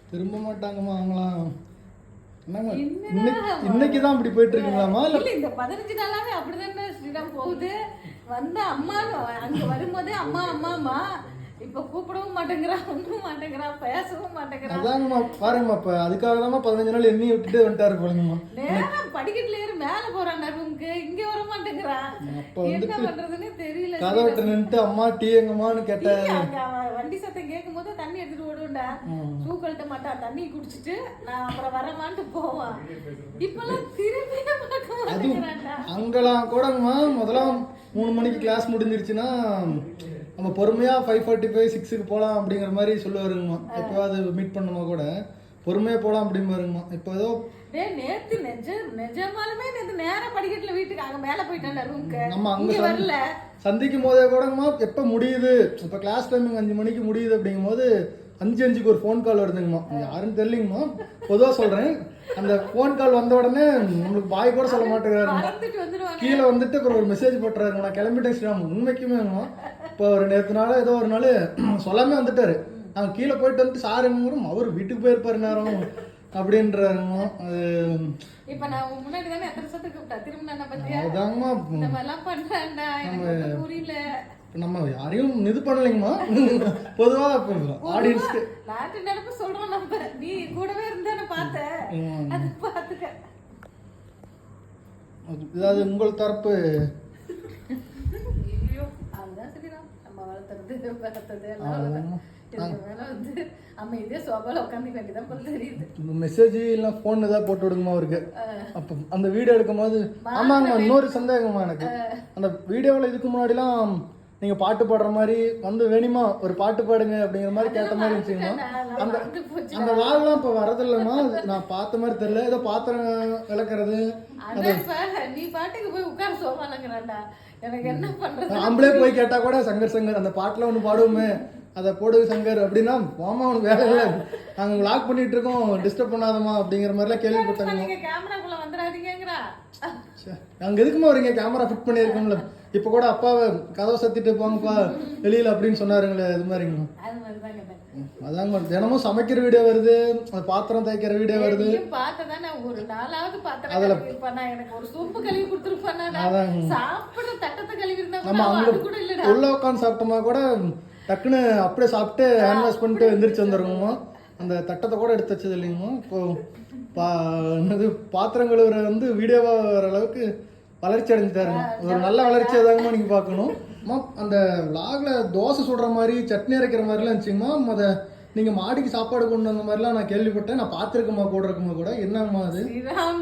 திரும்ப மாட்டாங்கம்மா அவங்களாம். இன்னைக்குதான் இப்படி போயிட்டு இருக்குங்களாமா? இல்ல இந்த 15 நாளாவே அப்படிதானே ஸ்ரீராம் போகுது. வந்த அம்மா அங்க வரும்போதே அம்மா அம்மாமா, இப்ப கூப்பிடவும் மாட்டேங்கிறா, ஒன்றும் மாட்டேங்கிறா, பேசவும் மாட்டேங்கிறா. அதாங்கம்மா பாருங்கம்மா, இப்ப அதுக்காக தான் 15 நாள் எண்ணி விட்டுட்டு வந்துட்டாரு போலங்கம்மா. நேரம் படிக்கட்டுல ஏறி மேல போறான் ரூமுக்கு, இங்க வர மாட்டேங்கிறா. என்ன பண்றதுன்னு தெரியல. கதவிட்டு நின்னுட்டு அம்மா டீ எங்கம்மான்னு கேட்டாரு. வண்டி சத்தம் கேட்கும் போது தண்ணி எடுத்துட்டு ஓடுவேன்டா. ஷூ கழட்ட மாட்டா, தண்ணி குடிச்சிட்டு நான் அப்புறம் வரமான்ட்டு போவான். இப்பெல்லாம் திரும்பி பார்க்க மாட்டேங்கிறான்டா. அங்கெல்லாம் கூடங்கம்மா முதல்ல 3 மணிக்கு கிளாஸ் முடிஞ்சிருச்சுன்னா நம்ம பொறுமையா 5:45 6க்கு போகலாம் அப்படிங்கிற மாதிரி சொல்லுவாருங்கம்மா. எப்போவாது மீட் பண்ணுமா கூட பொறுமையா போகலாம் அப்படிம்பாருங்கம்மா. இப்போ ஏதோ நேத்து நிஜமாலுமே நேத்து நேரம் படிக்கட்டுல வீட்டுக்கு அங்க மேல போயிட்டான் ரூமுக்கு. நம்ம அங்க வரல சந்திக்கும் போதே கூடங்கம்மா எப்போ முடியுது, இப்போ கிளாஸ் டைமிங் 5 மணிக்கு முடியுது அப்படிங்கும் போது 5:05க்கு ஒரு ஃபோன் கால் வருதுங்கம்மா. யாருன்னு தெரியலங்கம்மா, பொதுவாக சொல்கிறேன். அந்த ஃபோன் கால் வந்த உடனே நம்மளுக்கு பாய் கூட சொல்ல மாட்டேங்கிறாருங்கம்மா. கீழே வந்துட்டு அப்புறம் ஒரு மெசேஜ் போட்டுறாருங்க, நான் கிளம்பிட்டேன் ஸ்ரீராம். உண்மைக்குமேங்கம்மா இப்போ ஒரு நேற்று நாள் ஏதோ ஒரு நாள் சொல்லாமே வந்துட்டாரு. நாங்கள் கீழே போயிட்டு வந்துட்டு சாருங்கிறோம், அவர் வீட்டுக்கு போயிருப்பாரு நேரம் அப்படின்றாருங்கம்மா. அது இப்ப நான் முன்னாடி தானே எத்தனை சத்துக்கு கூப்பிட்டா திரும்ப பத்தியா அதாங்கம்மா பண்றான்டா, எனக்கு புரியல. நம்ம யாரையும் இது பண்ணலைங்கம்மா, பொதுவா ஆடியன்ஸ்க்கு நாட்டு நடப்பு சொல்றோம். நம்ம நீ கூடவே இருந்தானே பார்த்தேன், அது பாத்துக்க. அதாவது உங்கள் தரப்பு அதுதான் சரிதான். நம்ம வளர்த்துறது வளர்த்தது எல்லாம் மெசேஜ் இல்ல போன் ஏதாவது போட்டு விடுங்கம்மா அவருக்கு. அப்ப அந்த வீடியோ எடுக்கும் போது ஆமாங்க இன்னொரு சந்தேகமா எனக்கு, அந்த வீடியோவில் இதுக்கு முன்னாடிலாம் நீங்க பாட்டு பாடுற மாதிரி வந்து வேணுமா ஒரு பாட்டு பாடுங்க அப்படிங்கிற மாதிரி கேட்ட மாதிரி இருந்துச்சுங்கம்மா. அந்த விளாட்லாம் இப்ப வரதில்லம்மா. நான் பார்த்த மாதிரி தெரியல, ஏதோ பாத்திரம் விளக்குறது. நீ பாட்டுக்கு போய் உட்கார சோமாலங்கிறாண்டா, எனக்கு என்ன பண்றது. ஆம்பளே போய் கேட்டா கூட சங்கர் அந்த பாட்டுல ஒண்ணு பாடுவோமே அதை போடு சங்கர் அப்படின்னா, மாமா அவனுக்கு வேலை இல்லை, நாங்கள் விளாக் பண்ணிட்டு இருக்கோம், டிஸ்டர்ப் பண்ணாதமா அப்படிங்கிற மாதிரிலாம் கேள்விப்பட்டாங்க. கேமராக்குள்ள வந்துடாதீங்கிறா. அங்க எதுக்குமா வரீங்க, கேமரா ஃபிட் பண்ணியிருக்கோம்ல. இப்போ கூட அப்பாவை கதவை சத்திட்டு போங்கப்பா வெளியில அப்படின்னு சொன்னாருங்களே, இது மாதிரிங்களா. அதாங்க தினமும் சமைக்கிற வீடியோ வருது, பாத்திரம் தேய்க்கிற வீடியோ வருது. பார்த்ததானே ஒரு நாளாவது பாத்திரம் கழுவிருப்பானா, எனக்கு ஒரு சூப்பு கழுவி கொடுத்துருப்பானா, சாப்பிடுற தட்டத்தை கழுவி இருந்தா நம்ம அங்க உள்ள உட்காந்து சாப்பிட்டோமா கூட டக்குன்னு அப்படியே சாப்பிட்டு ஹேண்ட் வாஷ் பண்ணிட்டு எந்திரிச்சு வந்துடுங்கம்மா. அந்த தட்டத்தை கூட எடுத்து வச்சது இல்லைங்கம்மா. இப்போ என்னது பாத்திரம் கழுவுற வந்து வீடியோவாக வர அளவுக்கு வளர்ச்சி அடைஞ்சிட்டாருங்க. ஒரு நல்ல வளர்ச்சி தாங்கம்மா நீங்கள் பார்க்கணும். அந்த விளாக்ல தோசை சுடுற மாதிரி சட்னி அரைக்கிற மாதிரிலாம் இருந்துச்சுங்கம்மா. அதை நீங்கள் மாடிக்கு சாப்பாடு கொண்டு வந்த மாதிரிலாம் நான் கேள்விப்பட்டேன். நான் பார்த்துருக்கேம்மா கூட இருக்குமா கூட. என்னங்கம்மா அது?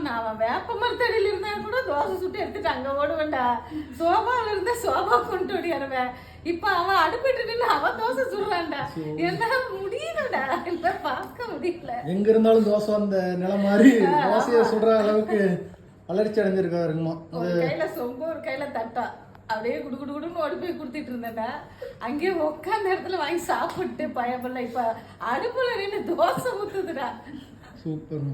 நான் வேப்ப மரத்தடியில் இருந்தா கூட தோசை சுட்டு எடுத்துட்டு அங்கே ஓடுவேன்டா. சோபாவில் இருந்தா சோபா கொண்டு ஓடிடுவேன். இப்ப அவன் அடுப்பிட்டு நின்று அவன் தோசை சுடுறான்டா. என்னால முடியலடா, என்ன பார்க்க முடியல. எங்க இருந்தாலும் தோசை அந்த நிலை மாதிரி தோசையை சுடுற அளவுக்கு வளர்ச்சி அடைஞ்சிருக்காருங்கம்மா. ஒரு கையில சொம்பு ஒரு கையில தட்டா அப்படியே குடு குடு குடுன்னு ஓடி போய் கொடுத்துட்டு இருந்தேன்டா. அங்கேயே உட்காந்த இடத்துல வாங்கி சாப்பிட்டு பயப்படல. இப்ப அடுப்புல நின்று தோசை ஊத்துதுடா. சூப்பர்.